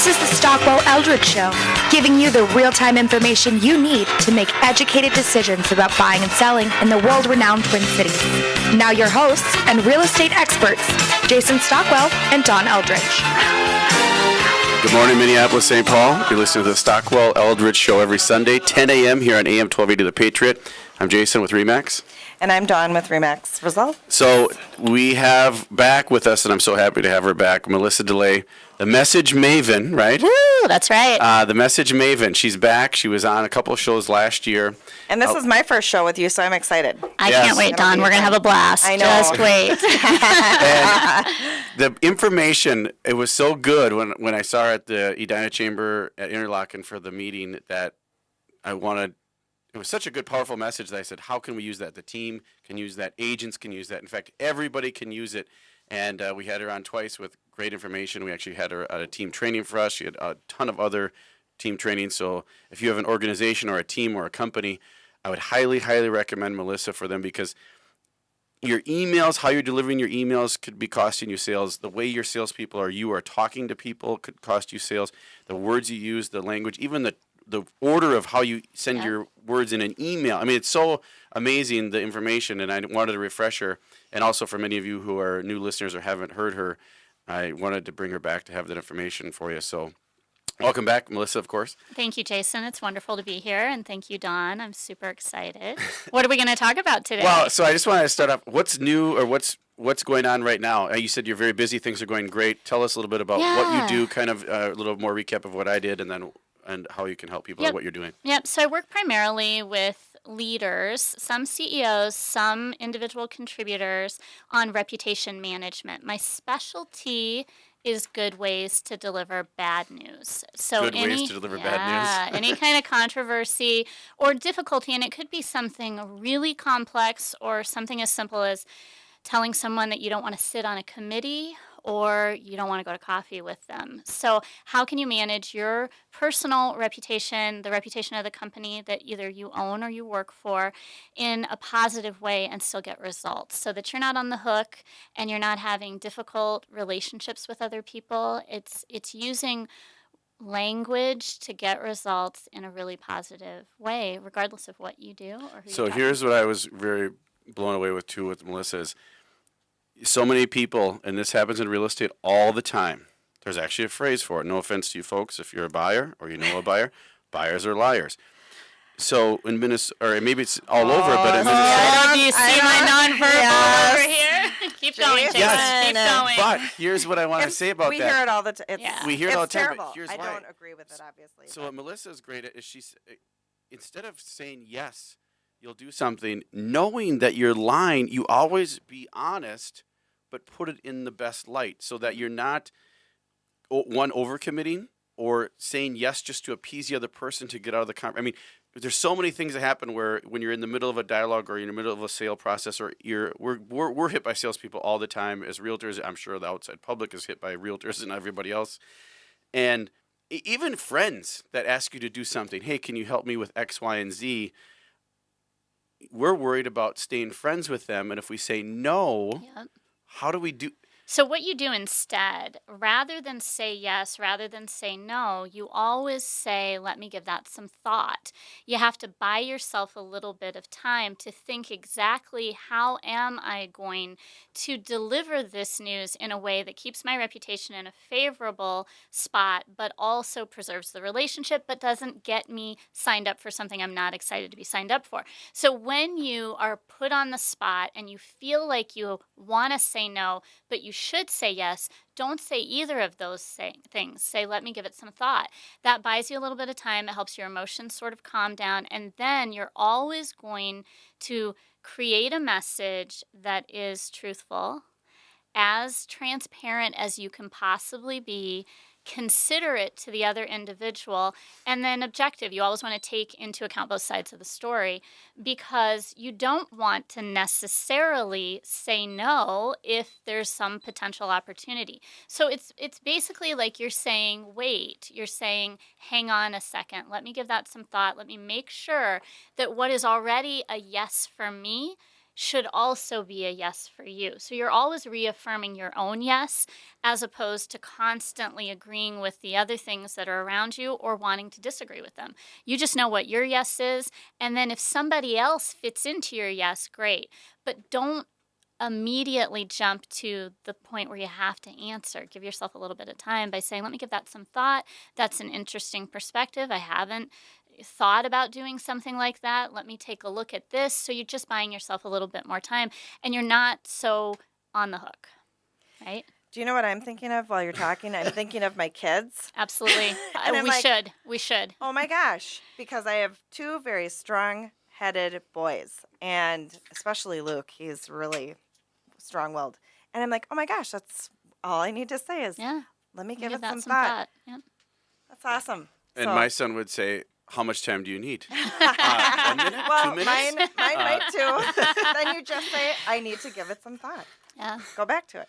This is the Stockwell Eldridge Show, giving you the real-time information you need to make educated decisions about buying and selling in the world-renowned Twin Cities. Now your hosts and real estate experts, Jason Stockwell and Don Eldridge. Good morning, Minneapolis, St. Paul. You're listening to the Stockwell Eldridge Show every Sunday, 10 a.m. here on AM 1280 The Patriot. I'm Jason with RE/MAX. And I'm Dawn with RE/MAX Result. So we have back with us, and I'm so happy to have her back, Melissa DeLay, the message maven, right? Woo, that's right. The message maven. She's back. She was on a couple of shows last year. And this is my first show with you, so I'm excited. I can't wait, Dawn. We're going to have a blast. I know. Just wait. And the information, it was so good when I saw her at the Edina Chamber at Interlochen for the meeting that I wanted. It was such a good, powerful message that I said, how can we use that? The team can use that. Agents can use that. In fact, everybody can use it. And we had her on twice with great information. We actually had her at a team training for us. She had a ton of other team training. So if you have an organization or a team or a company, I would highly, highly recommend Melissa for them, because your emails, how you're delivering your emails could be costing you sales. The way your salespeople are, you are talking to people could cost you sales. The words you use, the language, even the order of how you send your words in an email. I mean, it's so amazing, the information, and I wanted a refresher. And also for many of you who are new listeners or haven't heard her, I wanted to bring her back to have that information for you. So welcome back, Melissa, of course. Thank you, Jason. It's wonderful to be here. And thank you, Dawn. I'm super excited. What are we going to talk about today? Well, so I just wanted to start off. What's new or what's going on right now? You said you're very busy. Things are going great. Tell us a little bit about what you do, kind of a little more recap of what I did, and how you can help people and what you're doing. Yep. So I work primarily with leaders, some CEOs, some individual contributors on reputation management. My specialty is good ways to deliver bad news. So ways to deliver bad news. Any kind of controversy or difficulty, and it could be something really complex or something as simple as telling someone that you don't want to sit on a committee or you don't want to go to coffee with them. So how can you manage your personal reputation, the reputation of the company that either you own or you work for, in a positive way and still get results, so that you're not on the hook and you're not having difficult relationships with other people? It's using language to get results in a really positive way, regardless of what you do or who So you're here's what I was very blown away with, too, with Melissa is, so many people, and this happens in real estate all the time. There's actually a phrase for it. No offense to you folks if you're a buyer or you know a buyer. Buyers are liars. So in Minnesota, or maybe it's all over, but in Minnesota. Do you see my nonverbal over here? Keep going, Jason. Yes. Keep going. But here's what I want to say about we that. hear it all the time. We hear it all the time, but terrible. here's I why. don't agree with it, obviously. So what Melissa is great at is instead of saying yes, you'll do something, knowing that you're lying, you always be honest, but put it in the best light so that you're not, one, overcommitting or saying yes just to appease the other person to get out of the conversation. I mean, there's so many things that happen where when you're in the middle of a dialogue or you're in the middle of a sale process, or we're hit by salespeople all the time as realtors. I'm sure the outside public is hit by realtors and everybody else. And even friends that ask you to do something, hey, can you help me with X, Y, and Z? We're worried about staying friends with them. And if we say no, how do we do? So what you do instead, rather than say yes, rather than say no, you always say, let me give that some thought. You have to buy yourself a little bit of time to think exactly, how am I going to deliver this news in a way that keeps my reputation in a favorable spot, but also preserves the relationship, but doesn't get me signed up for something I'm not excited to be signed up for. So when you are put on the spot and you feel like you want to say no, but you should say yes, don't say either of those things. Say, let me give it some thought. That buys you a little bit of time. It helps your emotions sort of calm down. And then you're always going to create a message that is truthful, as transparent as you can possibly be, considerate to the other individual, and then objective. You always want to take into account both sides of the story, because you don't want to necessarily say no if there's some potential opportunity. So it's basically like you're saying, wait, you're saying, hang on a second, let me give that some thought, let me make sure that what is already a yes for me should also be a yes for you. So you're always reaffirming your own yes as opposed to constantly agreeing with the other things that are around you or wanting to disagree with them. You just know what your yes is. And then if somebody else fits into your yes, great. But don't immediately jump to the point where you have to answer. Give yourself a little bit of time by saying, let me give that some thought. That's an interesting perspective. I haven't thought about doing something like that. Let me take a look at this. So you're just buying yourself a little bit more time and you're not so on the hook, right? Do you know what I'm thinking of while you're talking? I'm thinking of my kids. Absolutely. And I'm like, We should. Oh my gosh, because I have two very strong-headed boys, and especially Luke, he's really strong-willed. And I'm like, oh my gosh, that's all I need to say is, Yeah. let me Give give it that some thought. Yep. That's awesome. And So- my son would say, how much time do you need? 1 minute? well, 2 minutes? mine might too. Then you just say, I need to give it some thought. Yeah. Go back to it.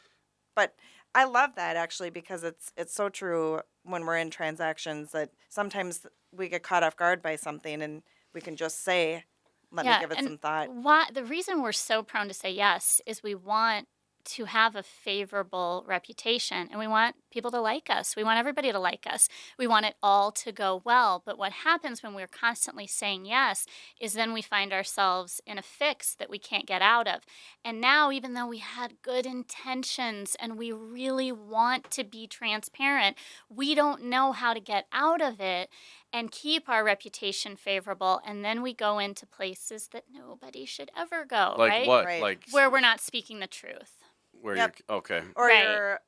But I love that actually because it's so true when we're in transactions that sometimes we get caught off guard by something and we can just say, let me give it and some thought. The reason we're so prone to say yes is we want to have a favorable reputation and we want people to like us. We want everybody to like us. We want it all to go well. But what happens when we're constantly saying yes is then we find ourselves in a fix that we can't get out of. And now, even though we had good intentions and we really want to be transparent, we don't know how to get out of it and keep our reputation favorable. And then we go into places that nobody should ever go, Like right? what? Right. Like Where we're not speaking the truth. where Yep. you're okay. Or Right. you're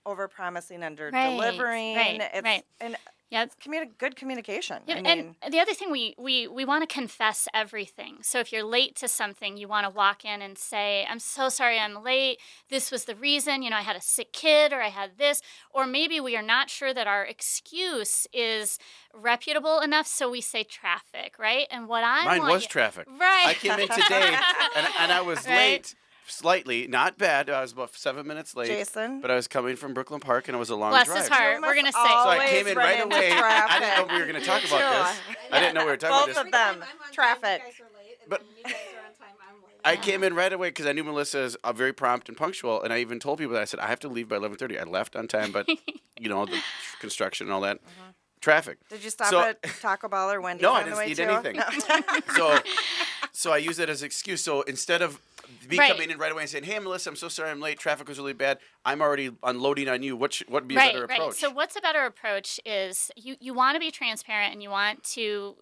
over promising, under Right, delivering. right, It's, right. And Yep. it's good communication. Yeah, I mean, and the other thing, we want to confess everything. So if you're late to something, you want to walk in and say, I'm so sorry I'm late. This was the reason. I had a sick kid or I had this. Or maybe we are not sure that our excuse is reputable enough, so we say traffic, right? And what I Mine want was you- traffic. Right. I came in today and I was Right. late. Slightly, not bad. I was about 7 minutes late. Jason? But I was coming from Brooklyn Park and it was a long Bless drive. his heart. You We're going to must say. So I always came in run right into away. I traffic. didn't know we were going to talk Me about too. this. I didn't know we were talking Both about of this. them. Traffic. But- I came in right away because I knew Melissa is very prompt and punctual, and I even told people that I said I have to leave by 11:30. I left on time, but the construction and all that, traffic. Did you stop So- at Taco Bell or Wendy's No, I on the didn't way eat too? anything. No. So I use it as an excuse. So instead of me Right. coming in right away and saying, "Hey, Melissa, I'm so sorry I'm late. Traffic was really bad," I'm already unloading on you. What would be a better approach? Right. So what's a better approach is you want to be transparent and you want to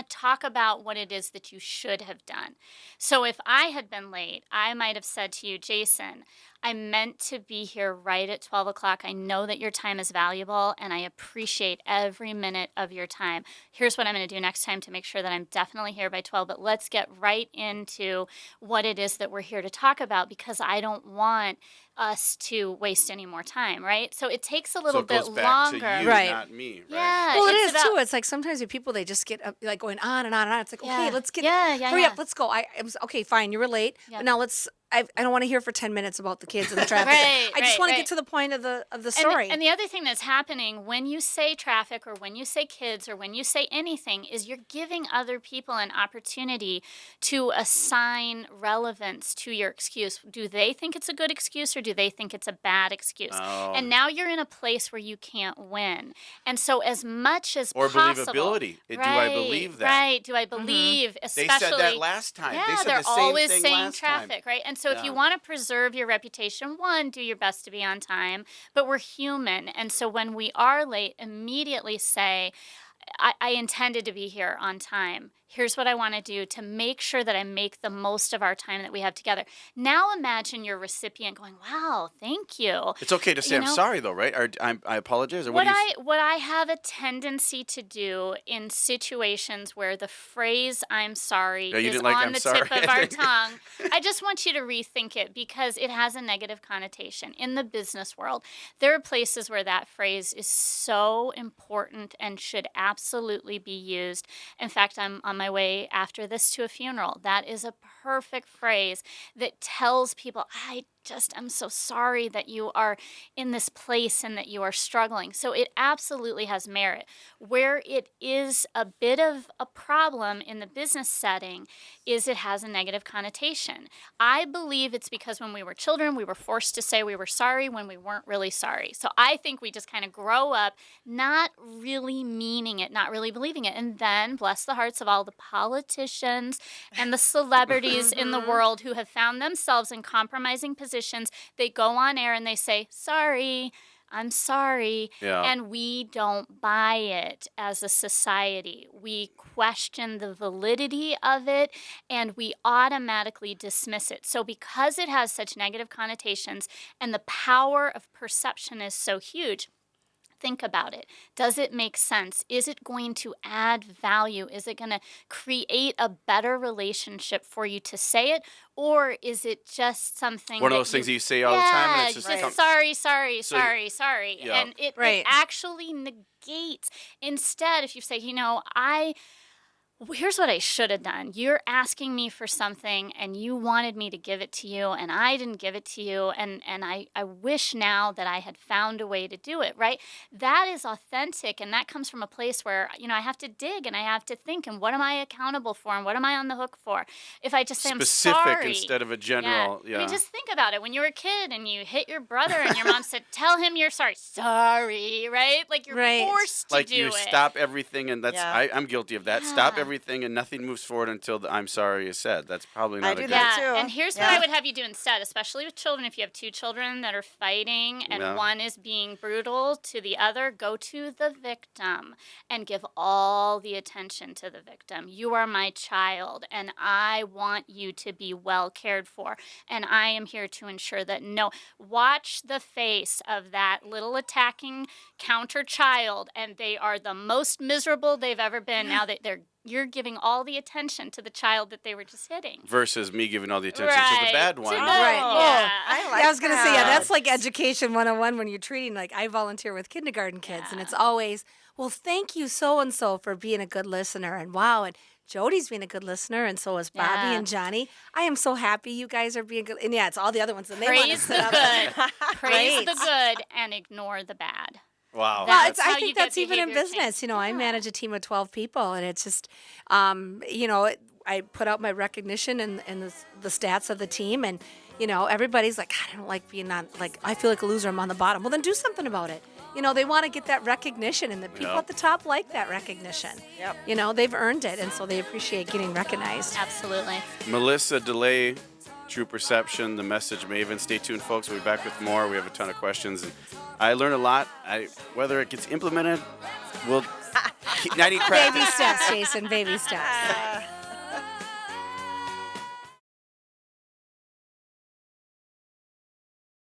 talk about what it is that you should have done. So if I had been late, I might have said to you, Jason, I meant to be here right at 12 o'clock. I know that your time is valuable and I appreciate every minute of your time. Here's what I'm going to do next time to make sure that I'm definitely here by 12. But let's get right into what it is that we're here to talk about because I don't want us to waste any more time, right? So it takes a little so it goes bit back longer. to you, Right. not me. Right? Yeah. Well, it it's is about- too. It's like sometimes with people, they just get like going on and on and on. It's like, okay, Yeah. let's get, Yeah, hurry yeah. up, let's go. I was okay, fine, you were late, Yeah. but now let's. I don't want to hear for 10 minutes about the kids and the traffic. Right, I just right, want to right. get to the point of the And story. and the other thing that's happening when you say traffic or when you say kids or when you say anything is you're giving other people an opportunity to assign relevance to your excuse. Do they think it's a good excuse or do they think it's a bad excuse? Oh. And now you're in a place where you can't win. And so as much as Or possible, believability. Do I believe that? Right. Do I believe, They especially said that last time. yeah, they said they're the same always thing saying last time. traffic, right? And so if you Yeah. want to preserve your reputation, one, do your best to be on time, but we're human. And so when we are late, immediately say, I intended to be here on time. Here's what I want to do to make sure that I make the most of our time that we have together. Now imagine your recipient going, wow, thank you. It's okay to say You I'm know? sorry though, right? Or I apologize. Or What do you? what I have a tendency to do in situations where the phrase "I'm sorry" Yeah, you is didn't like on "I'm the sorry." tip of our tongue, I just want you to rethink it because it has a negative connotation. In the business world, there are places where that phrase is so important and should absolutely be used. In fact, I'm on my way after this to a funeral. That is a perfect phrase that tells people, I I'm so sorry that you are in this place and that you are struggling. So it absolutely has merit. Where it is a bit of a problem in the business setting is it has a negative connotation. I believe it's because when we were children, we were forced to say we were sorry when we weren't really sorry. So I think we just kind of grow up not really meaning it, not really believing it. And then, bless the hearts of all the politicians and the celebrities in the world who have found themselves in compromising positions, they go on air and they say, sorry, I'm sorry. Yeah. And we don't buy it as a society. We question the validity of it and we automatically dismiss it. So because it has such negative connotations and the power of perception is so huge, think about it. Does it make sense? Is it going to add value? Is it going to create a better relationship for you to say it? Or is it just something One of those things that you say all the time, and it's just sorry, So sorry. Yeah. And it Right. actually negates. Instead, if you say, here's what I should have done. You're asking me for something and you wanted me to give it to you and I didn't give it to you. And I wish now that I had found a way to do it, right? That is authentic. And that comes from a place where, I have to dig and I have to think, and what am I accountable for? And what am I on the hook for? If I just say specific I'm sorry. instead of a general. Yeah. I mean, just think about it. When you were a kid and you hit your brother and your mom said, tell him you're sorry. Sorry, right? Like you're forced to like do you it. stop everything, and that's I'm guilty of that. Yeah. Stop everything, and nothing moves forward until the I'm sorry is said. That's probably not I a do good. that too. And here's what I would have you do instead, especially with children. If you have two children that are fighting and one is being brutal to the other, go to the victim and give all the attention to the victim. You are my child, and I want you to be well cared for. And I am here to ensure that watch the face of that little attacking counter child, and they are the most miserable they've ever been. Now that you're giving all the attention to the child that they were just hitting. Versus me giving all the attention to the bad one. Right. Yeah. I like I was going to say, that. that's like education 101 when you're treating, like I volunteer with kindergarten kids and it's always, well, thank you so-and-so for being a good listener. And wow, and Jody's being a good listener and so is Bobby and Johnny. I am so happy you guys are being good. And yeah, it's all the other ones. And they want to Praise sit the up. good. Praise Right. the good and ignore the bad. Wow. That's I how think you get that's even in behavior business. change. I manage a team of 12 people, and it's just, I put out my recognition and the stats of the team, and everybody's like, God, I don't like being on. Like, I feel like a loser. I'm on the bottom. Well, then do something about it. They want to get that recognition, and the people at the top like that recognition. Yep. They've earned it, and so they appreciate getting recognized. Absolutely. Melissa DeLay, TruPerception, the Message Maven. Stay tuned, folks. We'll be back with more. We have a ton of questions. And I learned a lot. Whether it gets implemented, we'll not eat Baby practice. steps, Jason. Baby steps.